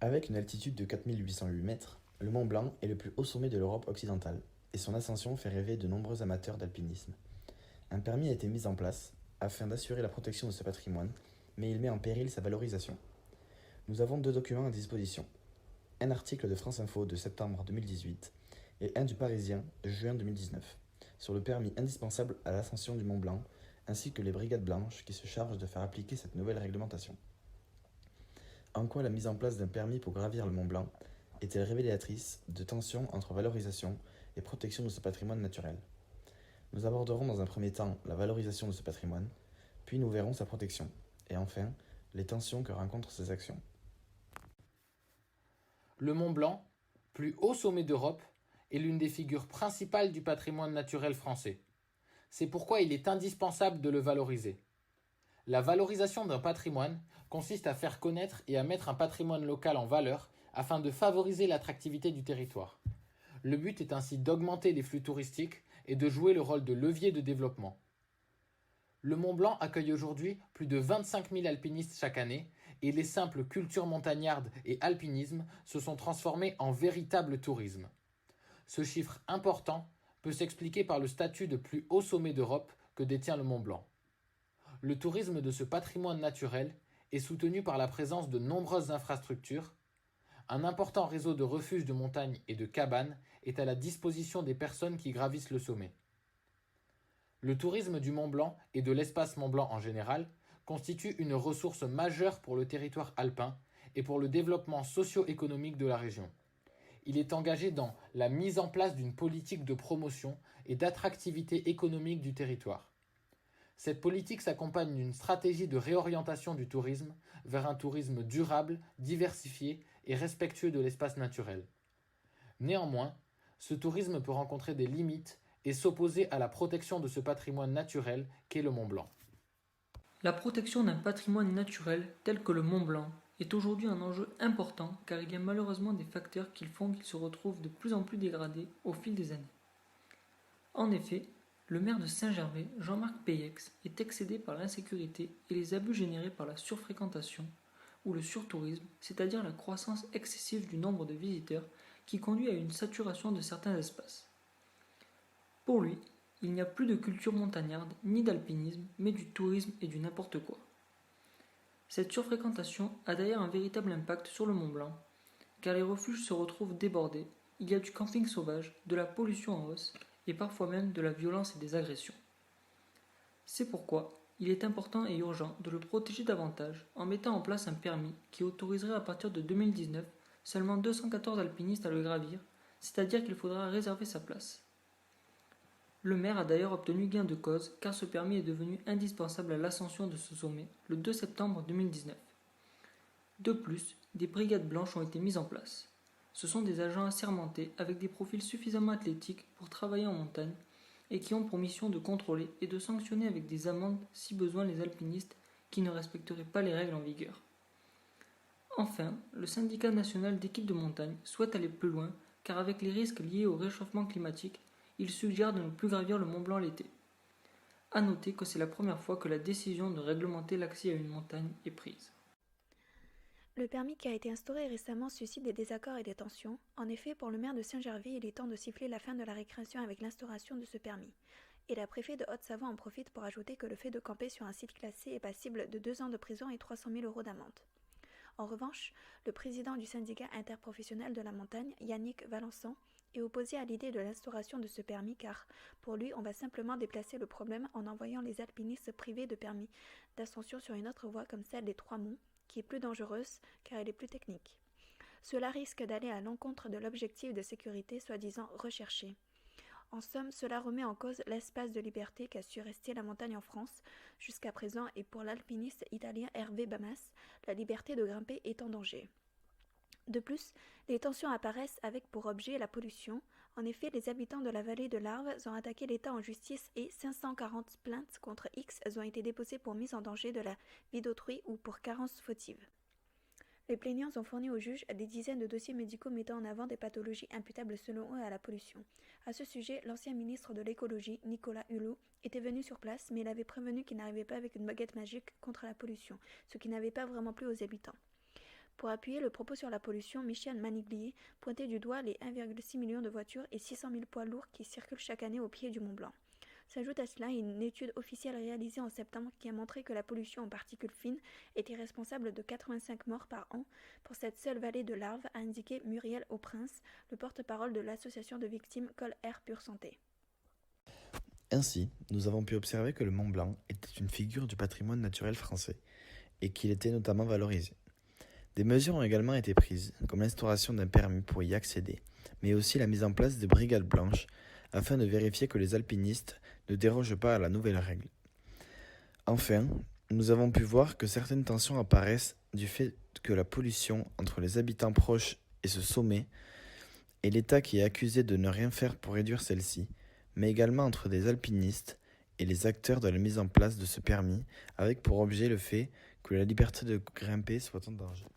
Avec une altitude de 4 808 mètres, le Mont Blanc est le plus haut sommet de l'Europe occidentale, et son ascension fait rêver de nombreux amateurs d'alpinisme. Un permis a été mis en place afin d'assurer la protection de ce patrimoine, mais il met en péril sa valorisation. Nous avons deux documents à disposition. Un article de France Info de septembre 2018 et un du Parisien de juin 2019 sur le permis indispensable à l'ascension du Mont Blanc ainsi que les brigades blanches qui se chargent de faire appliquer cette nouvelle réglementation. En quoi la mise en place d'un permis pour gravir le Mont Blanc est-elle révélatrice de tensions entre valorisation et protection de ce patrimoine naturel? Nous aborderons dans un premier temps la valorisation de ce patrimoine, puis nous verrons sa protection, et enfin les tensions que rencontrent ces actions. Le Mont Blanc, plus haut sommet d'Europe, est l'une des figures principales du patrimoine naturel français. C'est pourquoi il est indispensable de le valoriser. La valorisation d'un patrimoine consiste à faire connaître et à mettre un patrimoine local en valeur afin de favoriser l'attractivité du territoire. Le but est ainsi d'augmenter les flux touristiques et de jouer le rôle de levier de développement. Le Mont Blanc accueille aujourd'hui plus de 25 000 alpinistes chaque année et les simples cultures montagnardes et alpinisme se sont transformés en véritable tourisme. Ce chiffre important peut s'expliquer par le statut de plus haut sommet d'Europe que détient le Mont Blanc. Le tourisme de ce patrimoine naturel est soutenu par la présence de nombreuses infrastructures. Un important réseau de refuges de montagne et de cabanes est à la disposition des personnes qui gravissent le sommet. Le tourisme du Mont Blanc et de l'espace Mont Blanc en général constitue une ressource majeure pour le territoire alpin et pour le développement socio-économique de la région. Il est engagé dans la mise en place d'une politique de promotion et d'attractivité économique du territoire. Cette politique s'accompagne d'une stratégie de réorientation du tourisme vers un tourisme durable, diversifié et respectueux de l'espace naturel. Néanmoins, ce tourisme peut rencontrer des limites et s'opposer à la protection de ce patrimoine naturel qu'est le Mont Blanc. La protection d'un patrimoine naturel tel que le Mont Blanc est aujourd'hui un enjeu important car il y a malheureusement des facteurs qui font qu'il se retrouve de plus en plus dégradé au fil des années. En effet, le maire de Saint-Gervais, Jean-Marc Peyex, est excédé par l'insécurité et les abus générés par la surfréquentation ou le surtourisme, c'est-à-dire la croissance excessive du nombre de visiteurs qui conduit à une saturation de certains espaces. Pour lui, il n'y a plus de culture montagnarde ni d'alpinisme, mais du tourisme et du n'importe quoi. Cette surfréquentation a d'ailleurs un véritable impact sur le Mont Blanc, car les refuges se retrouvent débordés, il y a du camping sauvage, de la pollution en hausse, et parfois même de la violence et des agressions. C'est pourquoi il est important et urgent de le protéger davantage en mettant en place un permis qui autoriserait à partir de 2019 seulement 214 alpinistes à le gravir, c'est-à-dire qu'il faudra réserver sa place. Le maire a d'ailleurs obtenu gain de cause car ce permis est devenu indispensable à l'ascension de ce sommet le 2 septembre 2019. De plus, des brigades blanches ont été mises en place. Ce sont des agents assermentés avec des profils suffisamment athlétiques pour travailler en montagne et qui ont pour mission de contrôler et de sanctionner avec des amendes si besoin les alpinistes qui ne respecteraient pas les règles en vigueur. Enfin, le syndicat national d'équipe de montagne souhaite aller plus loin car avec les risques liés au réchauffement climatique, il suggère de ne plus gravir le Mont Blanc l'été. A noter que c'est la première fois que la décision de réglementer l'accès à une montagne est prise. Le permis qui a été instauré récemment suscite des désaccords et des tensions. En effet, pour le maire de Saint-Gervais, il est temps de siffler la fin de la récréation avec l'instauration de ce permis. Et la préfet de Haute-Savoie en profite pour ajouter que le fait de camper sur un site classé est passible de 2 ans de prison et 300 000 € d'amende. En revanche, le président du syndicat interprofessionnel de la montagne, Yannick Valençon, est opposé à l'idée de l'instauration de ce permis car, pour lui, on va simplement déplacer le problème en envoyant les alpinistes privés de permis d'ascension sur une autre voie comme celle des Trois Monts, qui est plus dangereuse car elle est plus technique. Cela risque d'aller à l'encontre de l'objectif de sécurité soi-disant recherché. En somme, cela remet en cause l'espace de liberté qu'a su rester la montagne en France jusqu'à présent et pour l'alpiniste italien Hervé Bamas, la liberté de grimper est en danger. De plus, les tensions apparaissent avec pour objet la pollution. En effet, les habitants de la vallée de l'Arve ont attaqué l'État en justice et 540 plaintes contre X ont été déposées pour mise en danger de la vie d'autrui ou pour carence fautive. Les plaignants ont fourni au juge des dizaines de dossiers médicaux mettant en avant des pathologies imputables selon eux à la pollution. À ce sujet, l'ancien ministre de l'écologie, Nicolas Hulot, était venu sur place, mais il avait prévenu qu'il n'arrivait pas avec une baguette magique contre la pollution, ce qui n'avait pas vraiment plu aux habitants. Pour appuyer le propos sur la pollution, Michel Maniglier pointait du doigt les 1,6 million de voitures et 600 000 poids lourds qui circulent chaque année au pied du Mont Blanc. S'ajoute à cela une étude officielle réalisée en septembre qui a montré que la pollution en particules fines était responsable de 85 morts par an pour cette seule vallée de larves, a indiqué Muriel Auprince, le porte-parole de l'association de victimes Col Air Pure Santé. Ainsi, nous avons pu observer que le Mont Blanc était une figure du patrimoine naturel français et qu'il était notamment valorisé. Des mesures ont également été prises, comme l'instauration d'un permis pour y accéder, mais aussi la mise en place de brigades blanches afin de vérifier que les alpinistes ne dérogent pas à la nouvelle règle. Enfin, nous avons pu voir que certaines tensions apparaissent du fait que la pollution entre les habitants proches et ce sommet, et l'État qui est accusé de ne rien faire pour réduire celle-ci, mais également entre des alpinistes et les acteurs de la mise en place de ce permis, avec pour objet le fait que la liberté de grimper soit en danger.